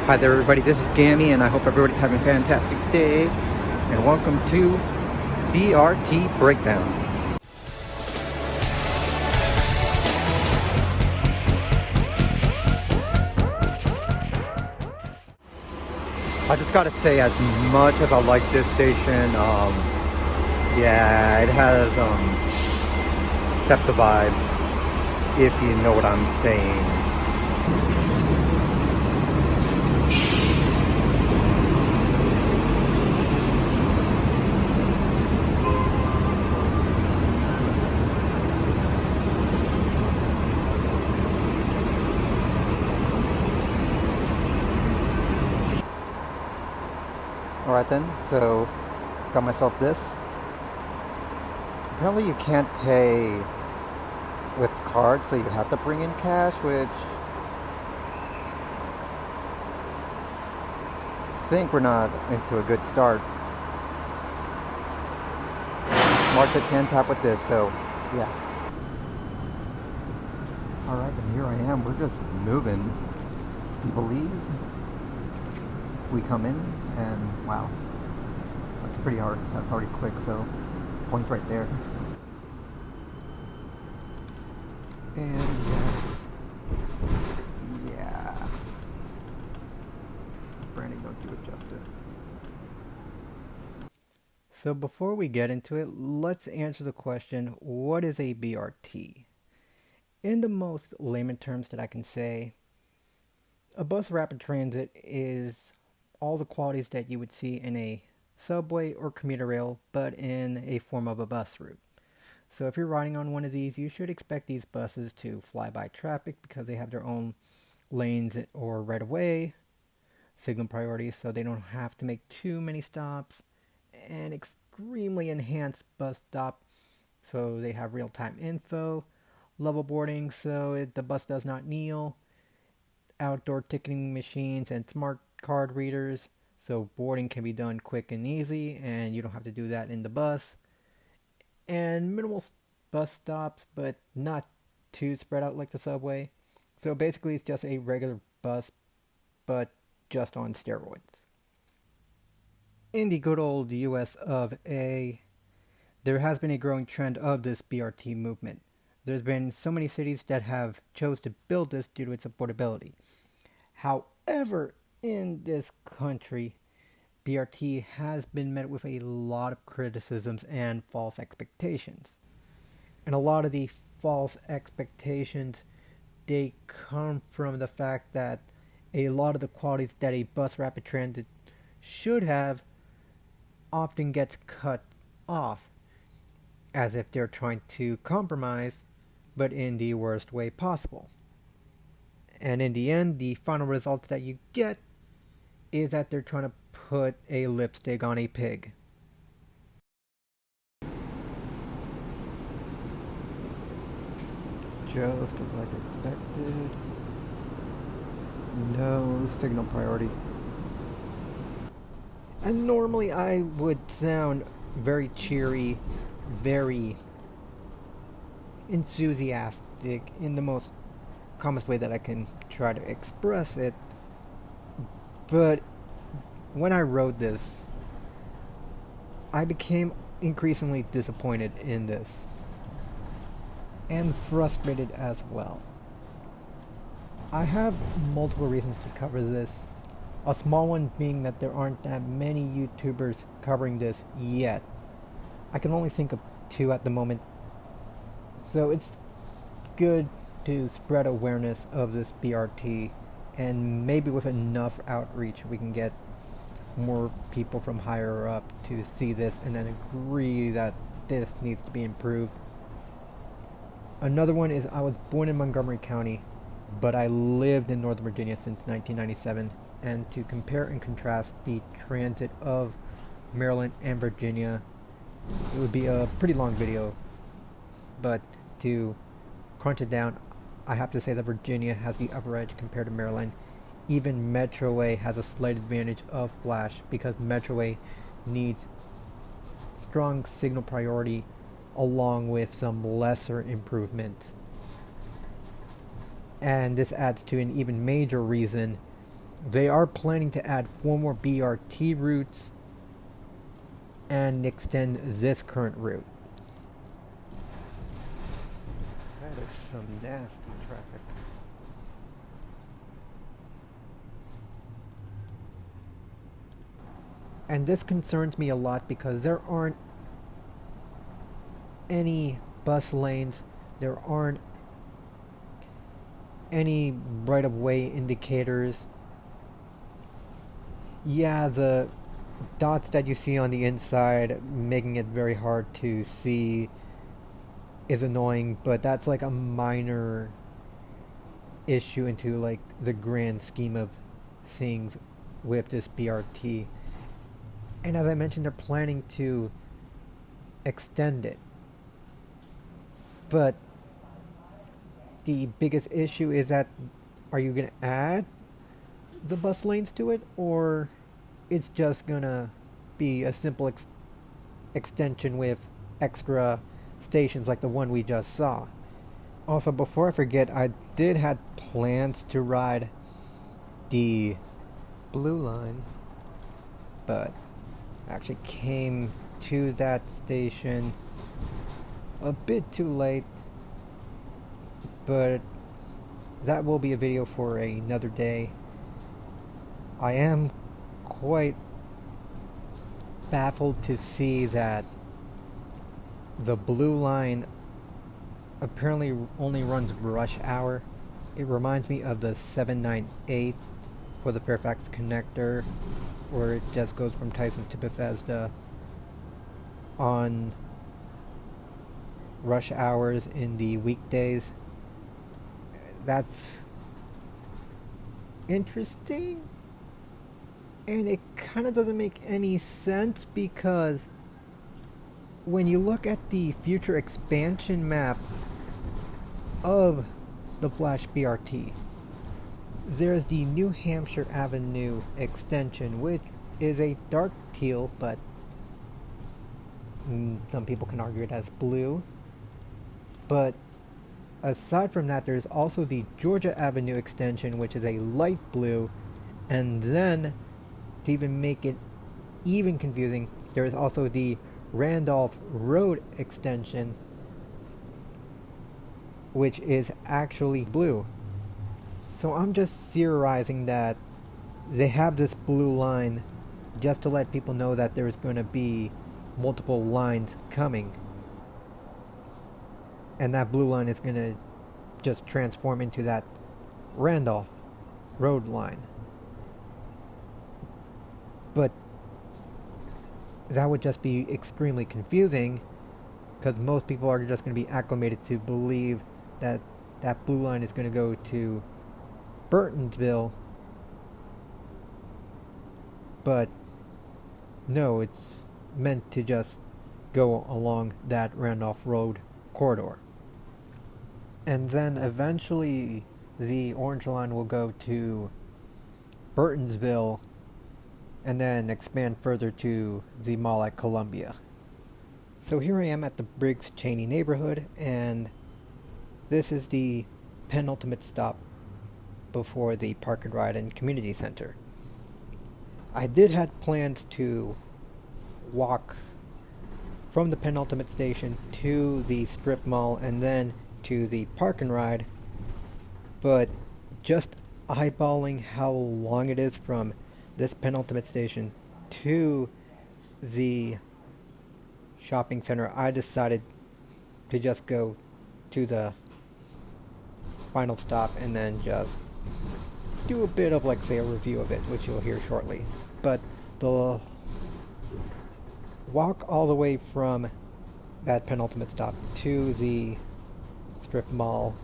Hi there everybody, this is Gammy and I hope everybody's having a fantastic day and welcome to BRT Breakdown. I just gotta say, as much as I like this station, yeah, it has SEPTA vibes, if you know what I'm saying. Alright then, so got myself this. Apparently you can't pay with cards, so you have to bring in cash, which I think we're not into a good start. Market can tap with this, so yeah. Alright, and here I am, we're just moving. People leave, we come in, and wow, that's pretty hard. That's already quick, so points right there. And yeah, branding don't do it justice. So before we get into it, let's answer the question, what is a BRT? In the most layman terms that I can say, a bus rapid transit is all the qualities that you would see in a subway or commuter rail, but in a form of a bus route. So if you're riding on one of these, you should expect these buses to fly by traffic because they have their own lanes or right of way, signal priority, so they don't have to make too many stops, and extremely enhanced bus stop, so they have real-time info, level boarding, so the bus does not kneel, outdoor ticketing machines and smart card readers, so boarding can be done quick and easy and you don't have to do that in the bus, and minimal bus stops but not too spread out like the subway. So basically it's just a regular bus but just on steroids. In the good old US of A, there has been a growing trend of this BRT movement. There's been so many cities that have chose to build this due to its affordability. However, in this country, BRT has been met with a lot of criticisms and false expectations. And a lot of the false expectations, they come from the fact that a lot of the qualities that a bus rapid transit should have often gets cut off, as if they're trying to compromise, but in the worst way possible. And in the end, the final result that you get is that they're trying to put a lipstick on a pig. Just as I expected. No signal priority. And normally I would sound very cheery, very enthusiastic in the most calmest way that I can try to express it. But when I wrote this, I became increasingly disappointed in this. And frustrated as well. I have multiple reasons to cover this. A small one being that there aren't that many YouTubers covering this yet. I can only think of 2 at the moment. So it's good to spread awareness of this BRT, and maybe with enough outreach we can get more people from higher up to see this and then agree that this needs to be improved. Another one is I was born in Montgomery County, but I lived in Northern Virginia since 1997, and to compare and contrast the transit of Maryland and Virginia, it would be a pretty long video, but to crunch it down, I have to say that Virginia has the upper edge compared to Maryland. Even Metroway has a slight advantage of Flash because Metroway needs strong signal priority along with some lesser improvements. And this adds to an even major reason They are planning to add 4 more BRT routes and extend this current route. That is some nasty traffic. And this concerns me a lot because there aren't any bus lanes, there aren't any right-of-way indicators. Yeah, the dots that you see on the inside making it very hard to see is annoying, but that's like a minor issue into like the grand scheme of things with this BRT. And as I mentioned, they're planning to extend it. But the biggest issue is that, are you going to add the bus lanes to it, or it's just going to be a simple extension with extra stations like the one we just saw? Also, before I forget, I did had plans to ride the blue line, but I actually came to that station a bit too late, but that will be a video for another day. I am quite baffled to see that the blue line apparently only runs rush hour. It reminds me of the 798 for the Fairfax connector, where it just goes from Tysons to Bethesda on rush hours in the weekdays. That's interesting, and it kind of doesn't make any sense because when you look at the future expansion map of the Flash BRT, there's the New Hampshire Avenue extension, which is a dark teal, but some people can argue it as blue. But aside from that, there's also the Georgia Avenue extension, which is a light blue, and then to even make it even confusing, there is also the Randolph Road extension, which is actually blue. So I'm just theorizing that they have this blue line just to let people know that there's going to be multiple lines coming. And that blue line is going to just transform into that Randolph Road line. But that would just be extremely confusing because most people are just going to be acclimated to believe that that blue line is going to go to Burtonsville. But no, it's meant to just go along that Randolph Road corridor. And then eventually the orange line will go to Burtonsville and then expand further to the mall at Columbia. So here I am at the Briggs Cheney neighborhood, and this is the penultimate stop before the Park and Ride and Community Center. I did have plans to walk from the penultimate station to the strip mall and then to the Park and Ride, but just eyeballing how long it is from this penultimate station to the shopping center, I decided to just go to the final stop and then just do a bit of, like, say, a review of it, which you'll hear shortly. But the walk all the way from that penultimate stop to the strip mall,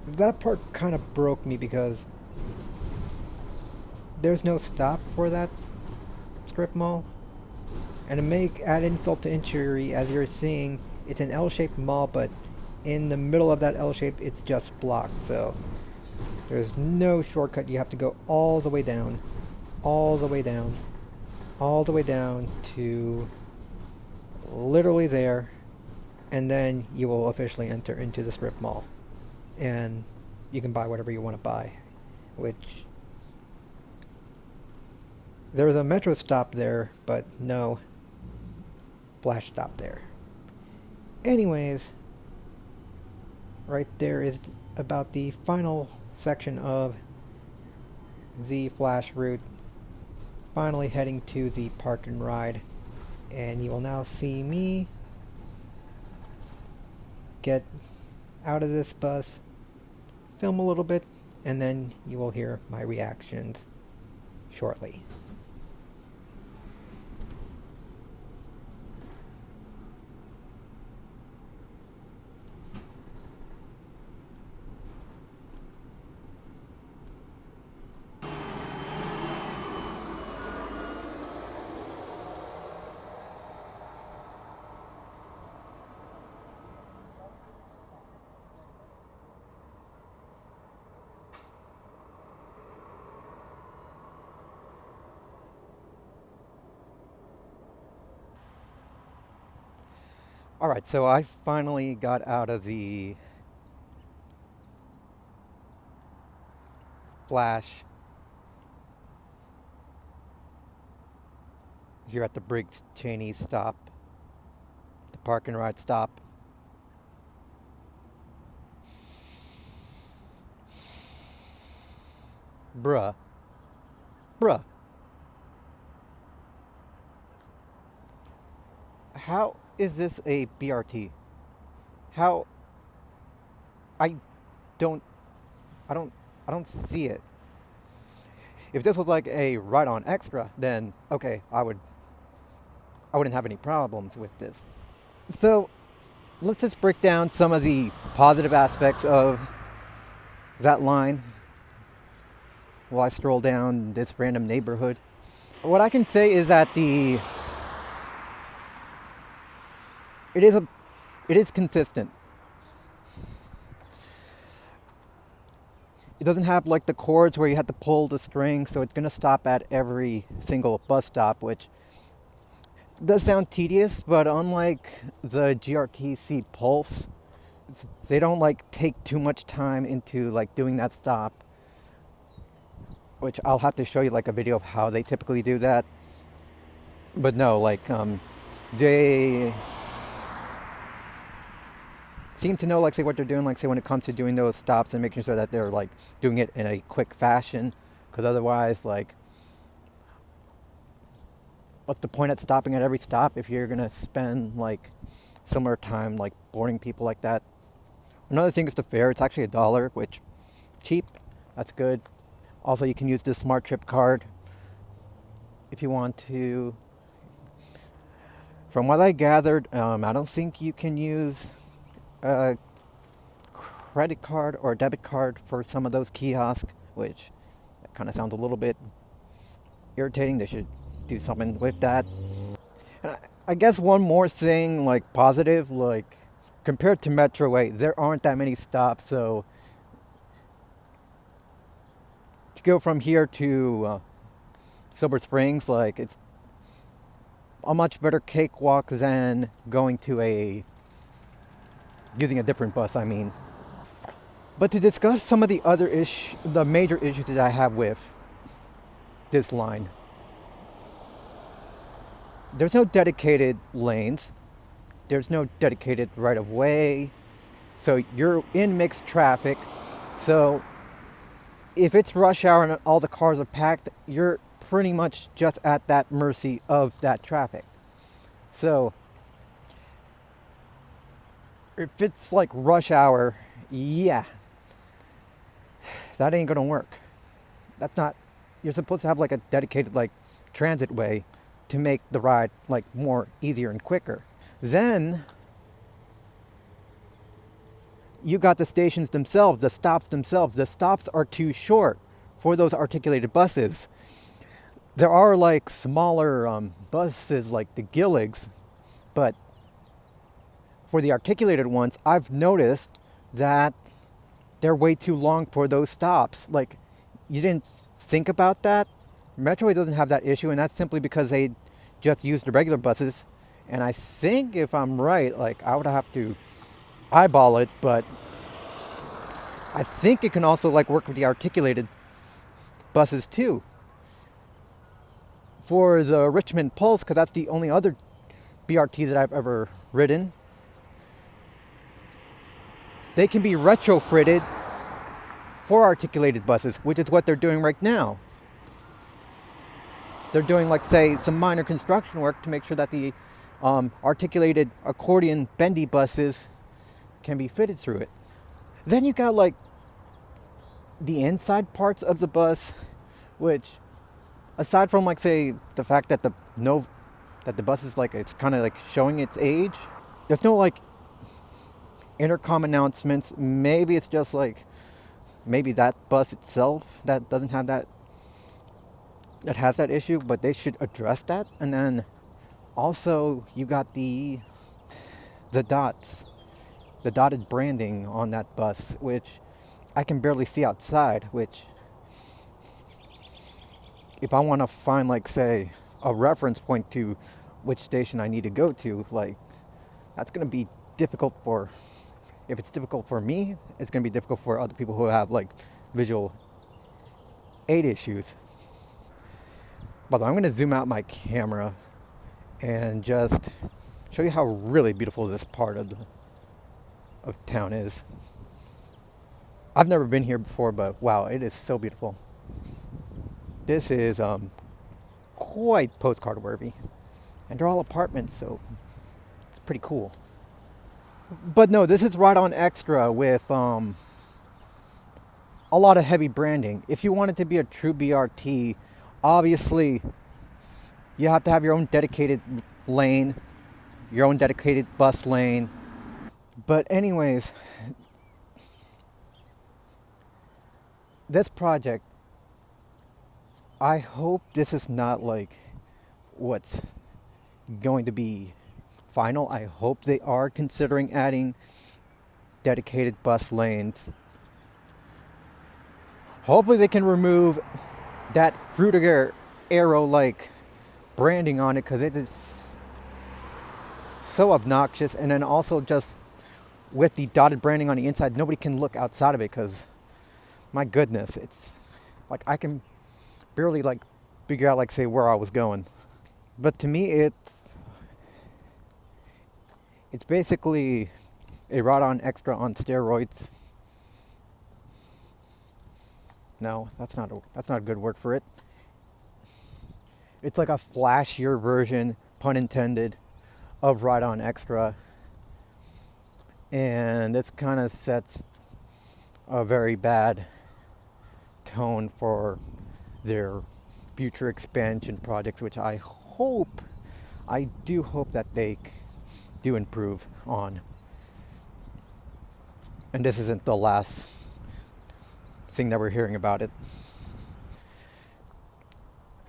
that part kind of broke me because there's no stop for that strip mall. And to make add insult to injury, as you're seeing, it's an L-shaped mall, but in the middle of that L shape, it's just blocked. So there's no shortcut. You have to go all the way down, all the way down, all the way down to literally there, and then you will officially enter into the strip mall, and you can buy whatever you want to buy. which there was a metro stop there, but no flash stop there. Anyways, right there is about the final section of the flash route. Finally heading to the park and ride, and you will now see me get out of this bus, film a little bit, and then you will hear my reactions shortly. Alright, so I finally got out of the flash here at the Briggs Cheney stop, the park and ride stop. Bruh. How is this a BRT? How? I don't, I don't, I don't see it. If this was like a ride-on extra, then okay, I wouldn't have any problems with this. So, let's just break down some of the positive aspects of that line while I stroll down this random neighborhood. What I can say is that it is consistent. It doesn't have like the cords where you have to pull the string, so it's going to stop at every single bus stop, which does sound tedious, but unlike the GRTC Pulse, they don't like take too much time into like doing that stop, which I'll have to show you like a video of how they typically do that. But no, like they seem to know, like, say, what they're doing, like, say, when it comes to doing those stops and making sure that they're, like, doing it in a quick fashion. Because otherwise, like, what's the point at stopping at every stop if you're going to spend, like, similar time, like, boarding people like that? Another thing is the fare. It's actually $1, which, cheap. That's good. Also, you can use this Smart Trip card if you want to. From what I gathered, I don't think you can use a credit card or debit card for some of those kiosks, which kind of sounds a little bit irritating. They should do something with that. And I guess one more thing, like positive, like compared to Metroway, there aren't that many stops, so to go from here to Silver Springs, like it's a much better cakewalk than going to using a different bus, I mean. But to discuss some of the major issues that I have with this line. There's no dedicated lanes. There's no dedicated right of way. So you're in mixed traffic. So if it's rush hour and all the cars are packed, you're pretty much just at that mercy of that traffic. So if it's like rush hour, yeah, that ain't gonna work. That's not, you're supposed to have like a dedicated like transit way to make the ride like more easier and quicker. Then you got the stations themselves, the stops themselves. The stops are too short for those articulated buses. There are like smaller buses like the Gilligs, but for the articulated ones, I've noticed that they're way too long for those stops. Like, you didn't think about that? Metroway doesn't have that issue, and that's simply because they just use the regular buses. And I think, if I'm right, like, I would have to eyeball it, but I think it can also, like, work with the articulated buses too. For the Richmond Pulse, because that's the only other BRT that I've ever ridden, they can be retrofitted for articulated buses, which is what they're doing right now. They're doing, like, say, some minor construction work to make sure that the articulated accordion bendy buses can be fitted through it. Then you got, like, the inside parts of the bus, which, aside from, like, say, the fact that the bus is, like, it's kind of like showing its age, there's no, like, intercom announcements. Maybe it's just like, maybe that bus itself that doesn't have that, that has that issue, but they should address that. And then also you got the dots, the dotted branding on that bus, which I can barely see outside, which if I want to find, like, say, a reference point to which station I need to go to, like, that's going to be difficult for, if it's difficult for me, it's going to be difficult for other people who have, like, visual aid issues. But I'm going to zoom out my camera and just show you how really beautiful this part of town is. I've never been here before, but wow, it is so beautiful. This is quite postcard worthy, and they're all apartments, so it's pretty cool. But no, this is right on extra with a lot of heavy branding. If you want it to be a true BRT, obviously you have to have your own dedicated lane, your own dedicated bus lane. But anyways, this project, I hope this is not like what's going to be final. I hope they are considering adding dedicated bus lanes. Hopefully they can remove that fruitier arrow-like branding on it, because it is so obnoxious. And then also just with the dotted branding on the inside, nobody can look outside of it, because my goodness, it's like I can barely, like, figure out, like, say, where I was going. But to me, it's basically a ride-on extra on steroids. No, that's not a good word for it. It's like a flashier version, pun intended, of ride-on extra. And this kind of sets a very bad tone for their future expansion projects, which I do hope that they do improve on. And this isn't the last thing that we're hearing about it.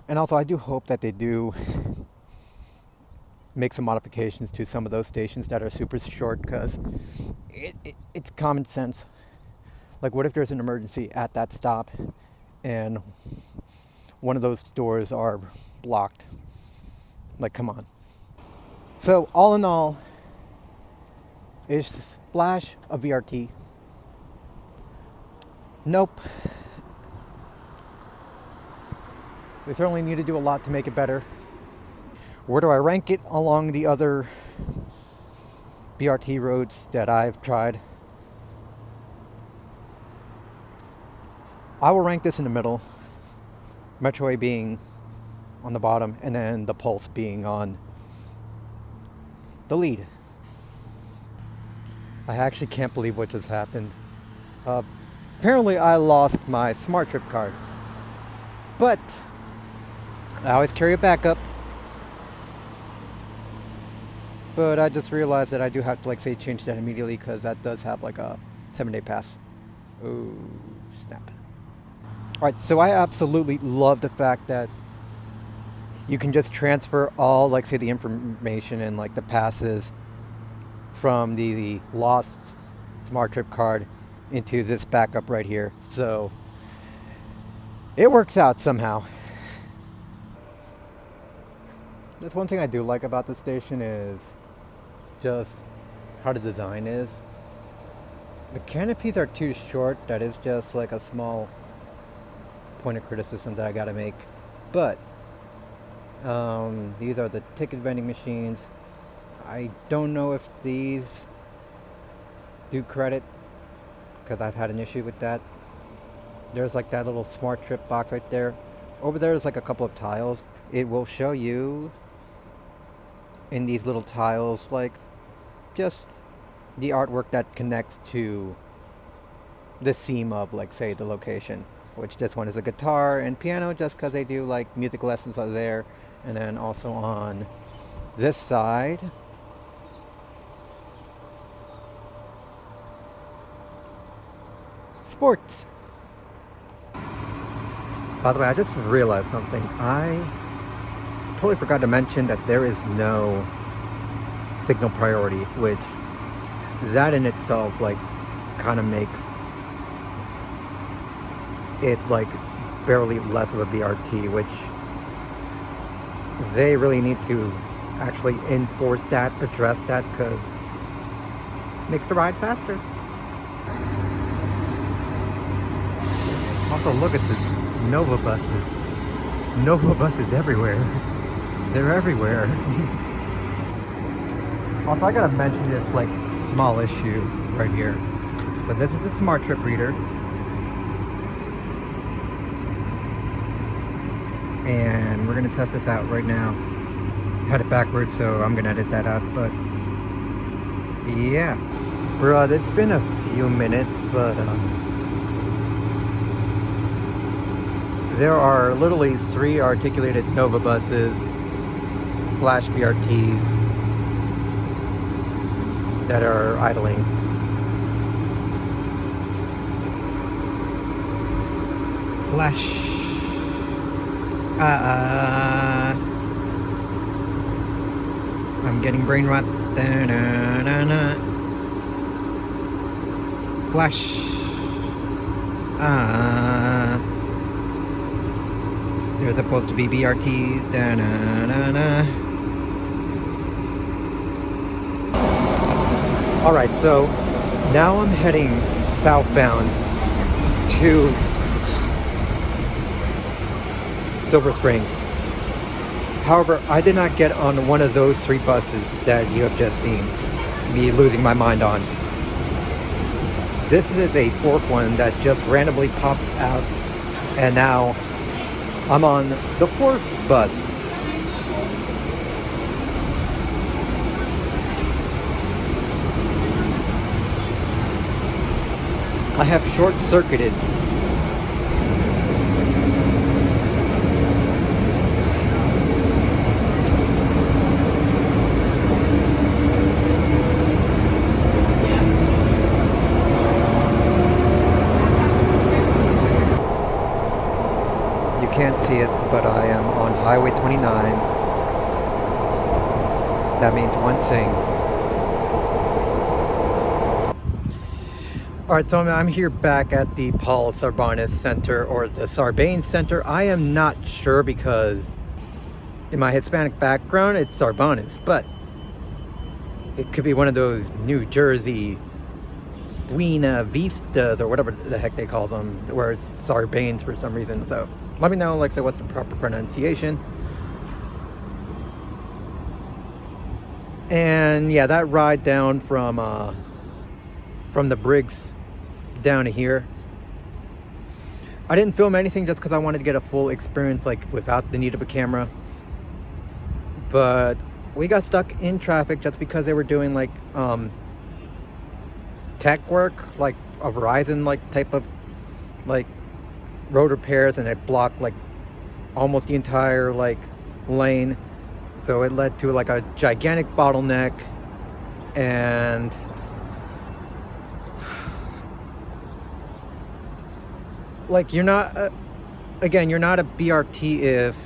And also, I do hope that they do make some modifications to some of those stations that are super short, because it's common sense. Like, what if there's an emergency at that stop and one of those doors are blocked? Like, come on. So, all in all, is FLASH a VRT? Nope. They certainly need to do a lot to make it better. Where do I rank it along the other BRT roads that I've tried? I will rank this in the middle. Metroway being on the bottom, and then the Pulse being on the lead. I actually can't believe what just happened. Apparently I lost my Smart Trip card. But I always carry a backup. But I just realized that I do have to, like, say, change that immediately, because that does have, like, a 7-day pass. Oh, snap. Alright, so I absolutely love the fact that you can just transfer all, like, say, the information and, like, the passes from the lost Smart Trip card into this backup right here. So it works out somehow. That's one thing I do like about the station, is just how the design is. The canopies are too short. That is just like a small point of criticism that I gotta make. But these are the ticket vending machines. I don't know if these do credit, because I've had an issue with that. There's like that little smart trip box right there. Over there is like a couple of tiles. It will show you in these little tiles like just the artwork that connects to the theme of, like, say, the location, which this one is a guitar and piano, just because they do like music lessons are there. And then also on this side, sports. By the way, I just realized something. I totally forgot to mention that there is no signal priority, which that in itself like kind of makes it like barely less of a BRT, which they really need to actually enforce that, address that, because it makes the ride faster. Also, look at this Nova buses. Nova buses everywhere. They're everywhere. Also, I gotta mention this like small issue right here. So this is a smart trip reader. And we're gonna test this out right now. Had it backwards, so I'm gonna edit that out, but yeah. Bruh, it's been a few minutes, but there are literally 3 articulated Nova buses, FLASH BRTs, that are idling. Flash. I'm getting brain rot. Da-na-na-na. Flash. They're supposed to be BRTs. Da-na-na-na. Alright, so now I'm heading southbound to Silver Springs. However, I did not get on one of those 3 buses that you have just seen me losing my mind on. This is a 4th one that just randomly popped out, and now I'm on the 4th bus. I have short-circuited. You can't see it, but I am on Highway 29. That means one thing. Alright, so I'm here back at the Paul Sarbanes Center, or the Sarbanes Center. I am not sure because in my Hispanic background it's Sarbanes, but it could be one of those New Jersey Buena Vistas or whatever the heck they call them, where it's Sarbanes for some reason. So let me know, like, say, what's the proper pronunciation. And yeah, that ride down from the Briggs down to here, I didn't film anything just because I wanted to get a full experience, like, without the need of a camera. But we got stuck in traffic just because they were doing like tech work, like a Verizon like type of like road repairs, and it blocked like almost the entire like lane. So it led to like a gigantic bottleneck, and like you're not again, you're not a BRT if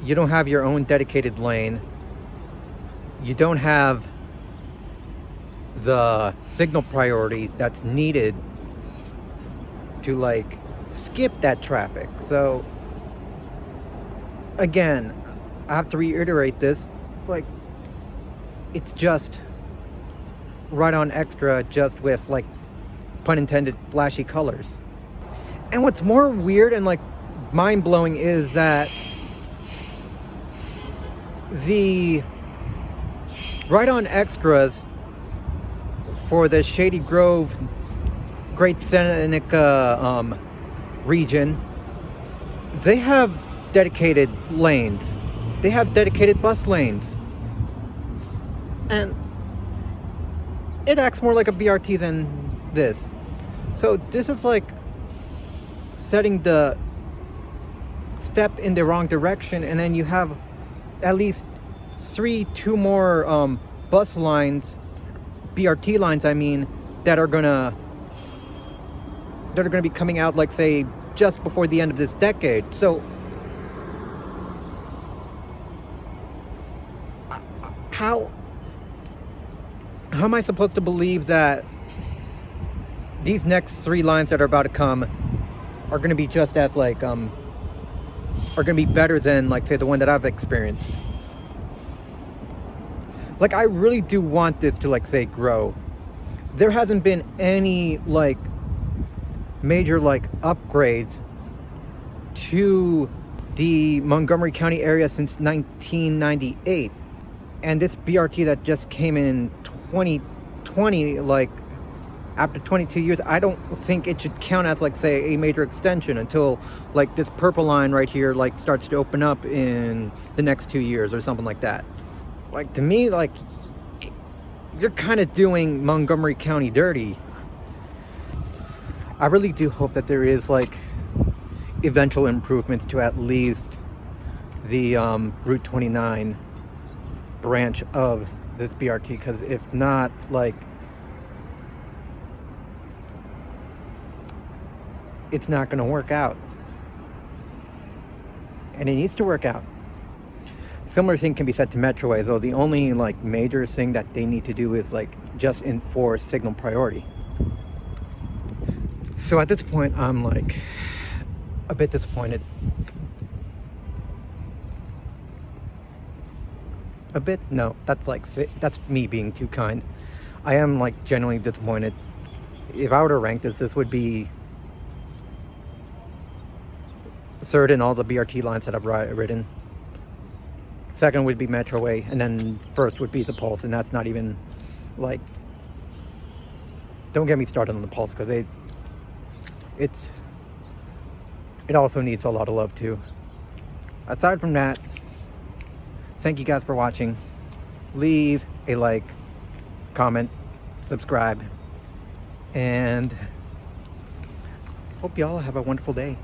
you don't have your own dedicated lane. You don't have the signal priority that's needed to like skip that traffic. So again, I have to reiterate this, like, it's just right on extra, just with like, pun intended, flashy colors. And what's more weird and like mind-blowing is that the ride-on extras for the Shady Grove, Great Seneca region, they have dedicated lanes. They have dedicated bus lanes. And it acts more like a BRT than this. So this is like setting the step in the wrong direction, and then you have at least two more bus lines, BRT lines I mean, that are gonna be coming out, like, say, just before the end of this decade. So how am I supposed to believe that these next 3 lines that are about to come are going to be just as, like, are going to be better than, like, say, the one that I've experienced? Like, I really do want this to, like, say, grow. There hasn't been any, like, major, like, upgrades to the Montgomery County area since 1998. And this BRT that just came in 2020, like, after 22 years, I don't think it should count as, like, say, a major extension until, like, this purple line right here, like, starts to open up in the next 2 years or something like that. Like, to me, like, you're kind of doing Montgomery County dirty. I really do hope that there is, like, eventual improvements to at least the Route 29 branch of this BRT, because if not, like, it's not going to work out, and it needs to work out. Similar thing can be said to Metroways, though the only, like, major thing that they need to do is, like, just enforce signal priority. So at this point, I'm, like, a bit disappointed. A bit? No, that's, like, that's me being too kind. I am, like, genuinely disappointed. If I were to rank this would be third in all the BRT lines that I've ridden. Second would be Metroway, and then first would be the Pulse, and that's not even, like, don't get me started on the Pulse, because it also needs a lot of love too. Aside from that, thank you guys for watching. Leave a like, comment, subscribe, and hope y'all have a wonderful day.